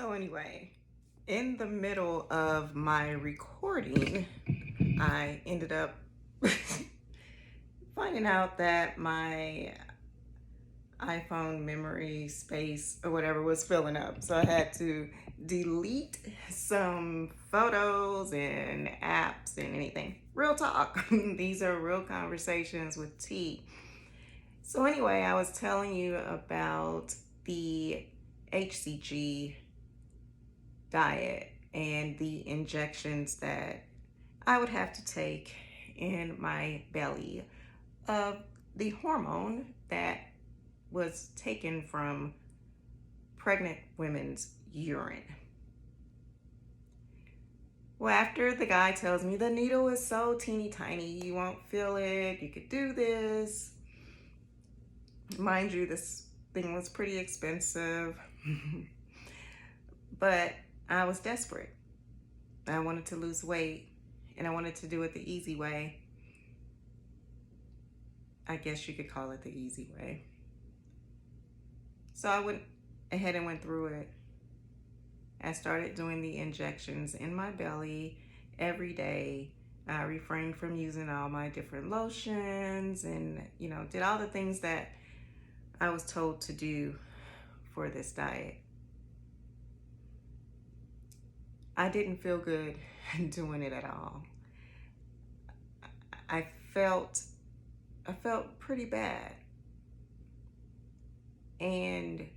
So anyway, in the middle of my recording, I ended up finding out that my iPhone memory space or whatever was filling up. So I had to delete some photos and apps and anything. Real talk. These are real conversations with T. So anyway, I was telling you about the HCG diet and the injections that I would have to take in my belly of the hormone that was taken from pregnant women's urine. Well, after the guy tells me the needle is so teeny tiny, you won't feel it, you could do this. Mind you, this thing was pretty expensive, but I was desperate. I wanted to lose weight and I wanted to do it the easy way. I guess you could call it the easy way. So I went ahead and went through it. I started doing the injections in my belly every day. I refrained from using all my different lotions and, did all the things that I was told to do for this diet. I didn't feel good doing it at all. I felt pretty bad. And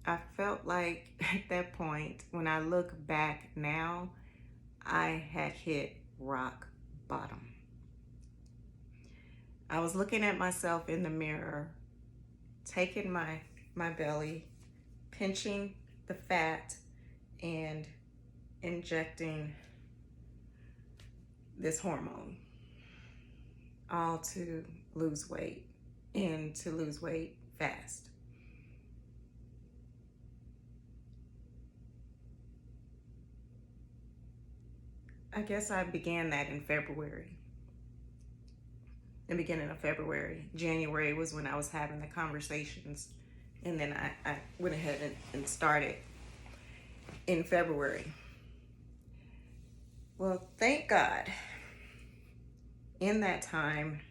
I felt like at that point, when I look back now, I had hit rock bottom. I was looking at myself in the mirror, taking my belly, pinching the fat, and injecting this hormone, all to lose weight and to lose weight fast. I guess I began that in February. The beginning of February. January was when I was having the conversations, and then I went ahead and started in February. Well, thank God. In that time,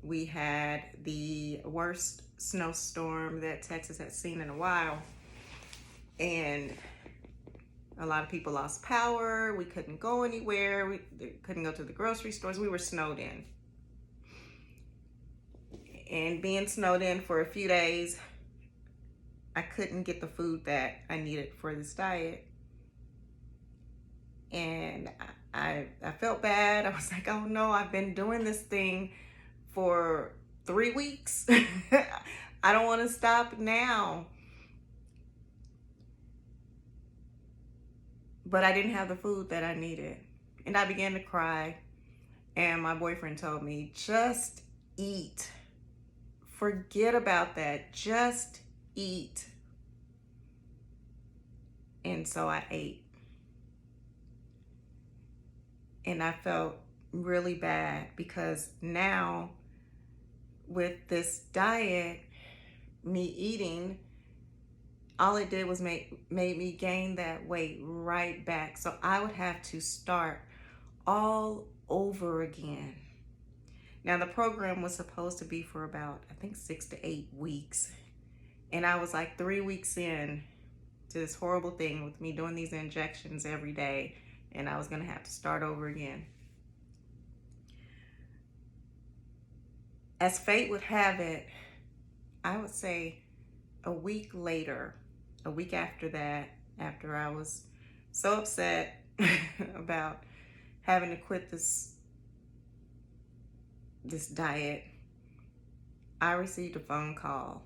we had the worst snowstorm that Texas had seen in a while, and a lot of people lost power. We couldn't go anywhere. We couldn't go to the grocery stores. We were snowed in. And being snowed in for a few days, I couldn't get the food that I needed for this diet. And I felt bad. I was like, oh no, I've been doing this thing for 3 weeks. I don't want to stop now. But I didn't have the food that I needed. And I began to cry. And my boyfriend told me, just eat. Forget about that. Just eat. And so I ate. And I felt really bad because now with this diet, me eating, all it did was made me gain that weight right back. So I would have to start all over again. Now the program was supposed to be for about, I think, 6 to 8 weeks. And I was like 3 weeks in to this horrible thing with me doing these injections every day. And I was gonna have to start over again. As fate would have it, I would say a week later, a week after that, after I was so upset about having to quit this diet, I received a phone call.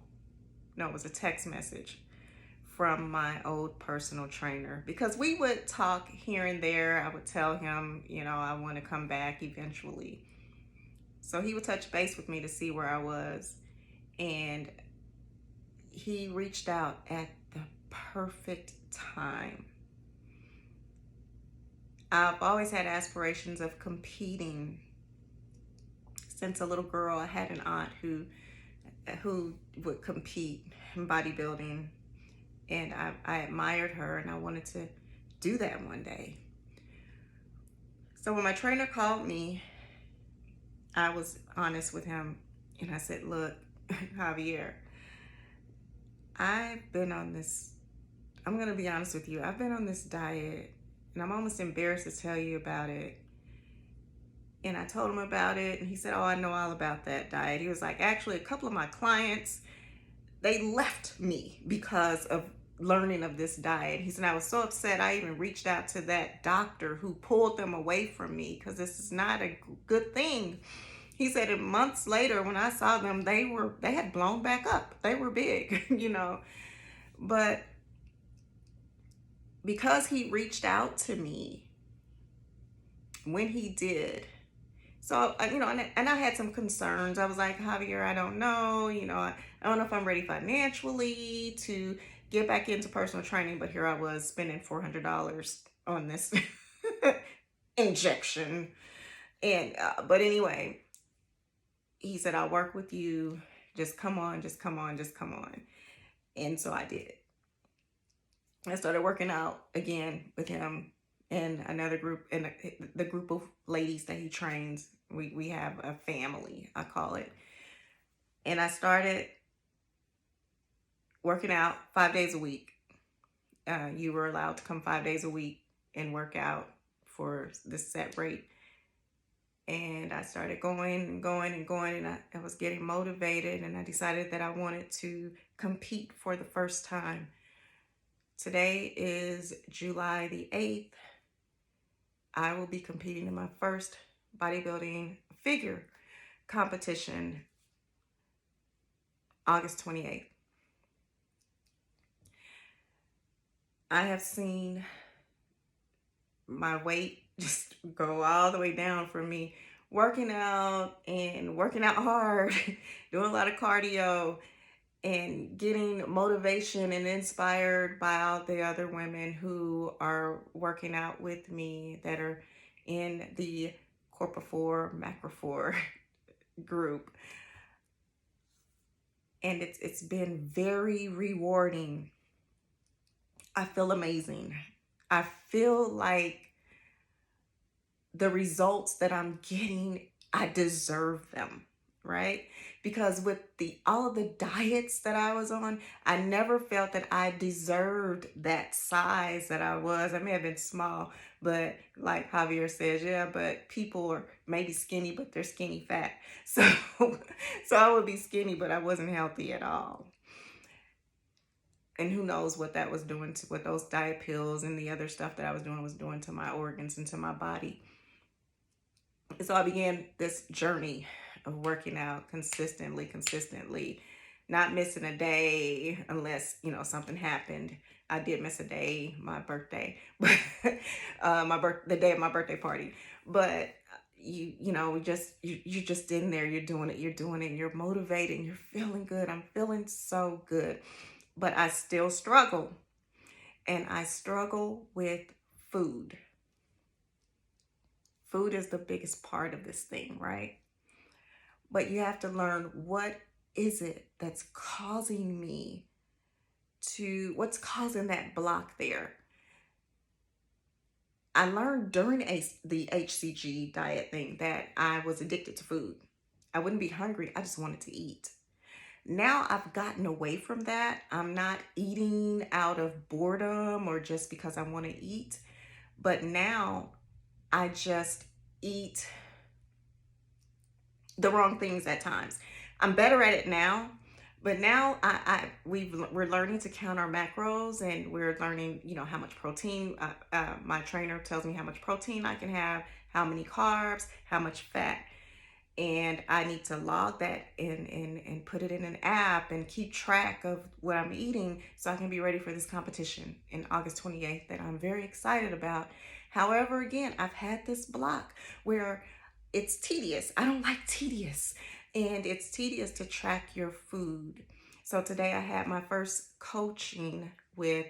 No, it was a text message from my old personal trainer, because we would talk here and there. I would tell him, I want to come back eventually. So he would touch base with me to see where I was. And he reached out at the perfect time. I've always had aspirations of competing. Since a little girl, I had an aunt who would compete in bodybuilding. And I admired her and I wanted to do that one day. So when my trainer called me, I was honest with him and I said, look, Javier, I've been on this, I'm going to be honest with you, I've been on this diet and I'm almost embarrassed to tell you about it. And I told him about it and he said, oh, I know all about that diet. He was like, actually, a couple of my clients, they left me because of learning of this diet. He said, I was so upset I even reached out to that doctor who pulled them away from me because this is not a good thing. He said, and months later when I saw them, they had blown back up. They were big, you know. But because he reached out to me when he did, so, you know, and I had some concerns. I was like, Javier, I don't know, you know, I don't know if I'm ready financially to get back into personal training, but here I was spending $400 on this injection. And, but anyway, he said, I'll work with you. Just come on, just come on, just come on. And so I did. I started working out again with him and another group, and the group of ladies that he trains. We have a family, I call it. And I started working out 5 days a week. You were allowed to come 5 days a week and work out for this set rate. And I started going and going and going, and I was getting motivated, and I decided that I wanted to compete for the first time. Today is July the 8th. I will be competing in my first bodybuilding figure competition August 28th. I have seen my weight just go all the way down for me working out and working out hard, doing a lot of cardio and getting motivation and inspired by all the other women who are working out with me that are in the Corpora 4, Macro 4 group. And it's been very rewarding. I feel amazing. I feel like the results that I'm getting, I deserve them, right? Because with all of the diets that I was on, I never felt that I deserved that size that I was. I may have been small, but like Javier says, yeah, but people are maybe skinny, but they're skinny fat. So I would be skinny, but I wasn't healthy at all. And who knows what that was doing to what those diet pills and the other stuff that I was doing to my organs and to my body. So I began this journey of working out consistently, not missing a day unless, you know, something happened. I did miss a day, my birthday, but the day of my birthday party. But you know, you're just in there, you're doing it, you're motivated, you're feeling good. I'm feeling so good, but I still struggle, and I struggle with food. Food is the biggest part of this thing, right? But you have to learn, what is it that's causing me what's causing that block there? I learned during the HCG diet thing that I was addicted to food. I wouldn't be hungry, I just wanted to eat. Now I've gotten away from that. I'm not eating out of boredom or just because I want to eat, but now I just eat the wrong things at times. I'm better at it now, but now we're learning to count our macros, and we're learning, you know, how much protein. My trainer tells me how much protein I can have, how many carbs, how much fat, and I need to log that and put it in an app and keep track of what I'm eating so I can be ready for this competition in August 28th that I'm very excited about. However, again, I've had this block where it's tedious. I don't like tedious. And it's tedious to track your food. So today I had my first coaching with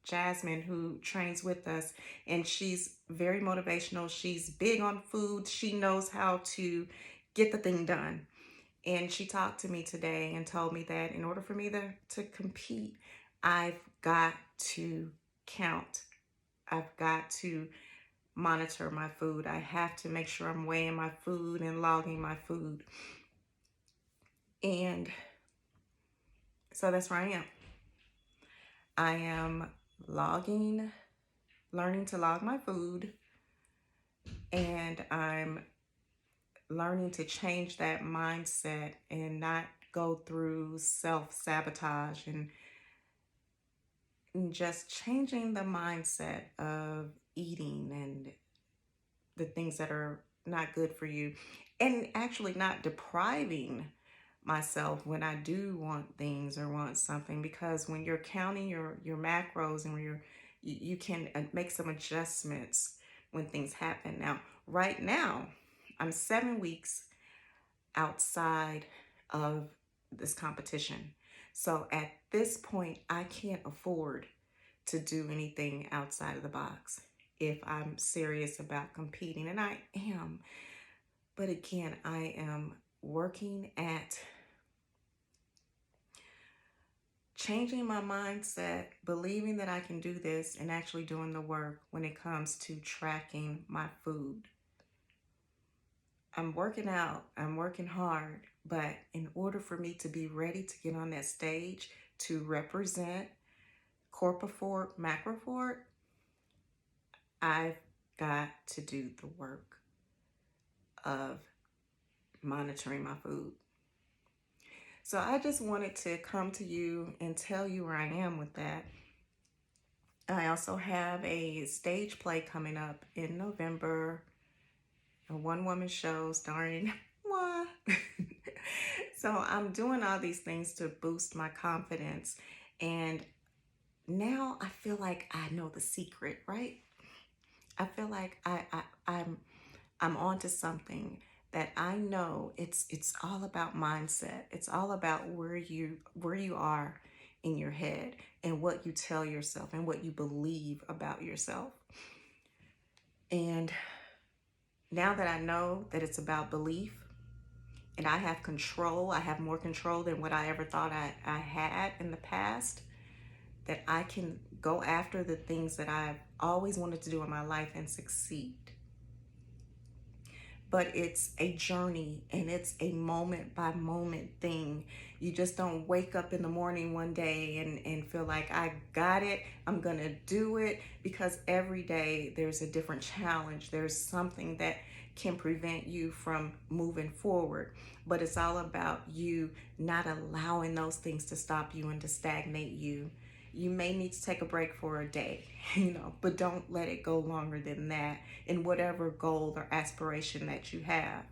Jasmine, who trains with us. And she's very motivational. She's big on food. She knows how to get the thing done. And she talked to me today and told me that in order for me to compete, I've got to count. I've got to monitor my food. I have to make sure I'm weighing my food and logging my food. And so that's where I am. I am logging, learning to log my food, and I'm learning to change that mindset and not go through self-sabotage, and just changing the mindset of eating and the things that are not good for you, and actually not depriving myself when I do want things or want something, because when you're counting your macros and when you can make some adjustments when things happen. Now, right now, I'm 7 weeks outside of this competition. So at this point, I can't afford to do anything outside of the box if I'm serious about competing, and I am. But again, I am working at changing my mindset, believing that I can do this, and actually doing the work when it comes to tracking my food. I'm working out, I'm working hard, but in order for me to be ready to get on that stage to represent Corpifort, Macrofort, I've got to do the work of monitoring my food. So I just wanted to come to you and tell you where I am with that. I also have a stage play coming up in November, a one-woman show starring moi. So I'm doing all these things to boost my confidence, and now I feel like I know the secret, right? I feel like I'm onto something, that I know it's all about mindset. It's all about where you are in your head and what you tell yourself and what you believe about yourself. And now that I know that it's about belief and I have control, I have more control than what I ever thought I had in the past, that I can go after the things that I've always wanted to do in my life and succeed. But it's a journey and it's a moment by moment thing. You just don't wake up in the morning one day and feel like I got it, I'm gonna do it, because every day there's a different challenge. There's something that can prevent you from moving forward. But it's all about you not allowing those things to stop you and to stagnate you. You may need to take a break for a day, but don't let it go longer than that in whatever goal or aspiration that you have.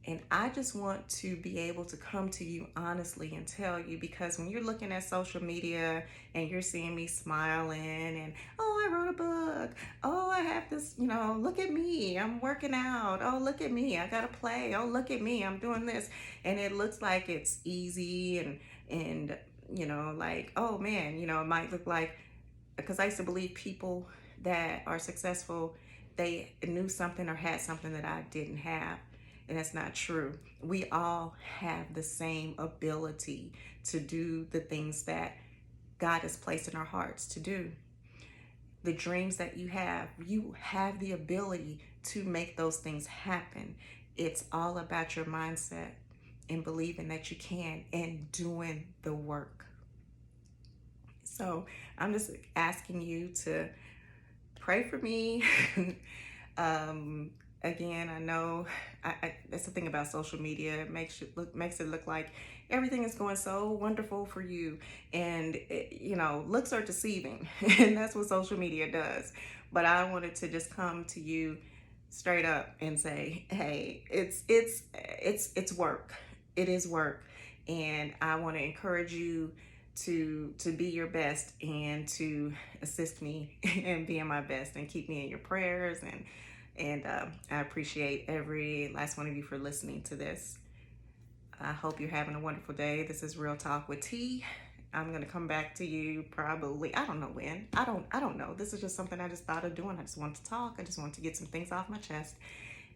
And I just want to be able to come to you honestly and tell you, because when you're looking at social media and you're seeing me smiling and, oh, I wrote a book, oh, I have this, look at me, I'm working out, oh, look at me, I got to play, oh, look at me, I'm doing this. And it looks like it's easy and like, oh man, it might look like, because I used to believe people that are successful, they knew something or had something that I didn't have. And that's not true. We all have the same ability to do the things that God has placed in our hearts to do. The dreams that you have the ability to make those things happen. It's all about your mindset and believing that you can and doing the work. So I'm just asking you to pray for me. Again, I know that's the thing about social media. It makes it look like everything is going so wonderful for you, and looks are deceiving, and that's what social media does. But I wanted to just come to you straight up and say, hey, it's work. It is work, and I want to encourage you to be your best and to assist me in being my best, and keep me in your prayers. And I appreciate every last one of you for listening to this. I hope you're having a wonderful day. This is Real Talk with T. I'm gonna come back to you probably, I don't know when. I don't know. This is just something I just thought of doing. I just wanted to talk. I just wanted to get some things off my chest.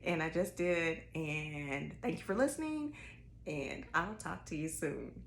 And I just did. And thank you for listening. And I'll talk to you soon.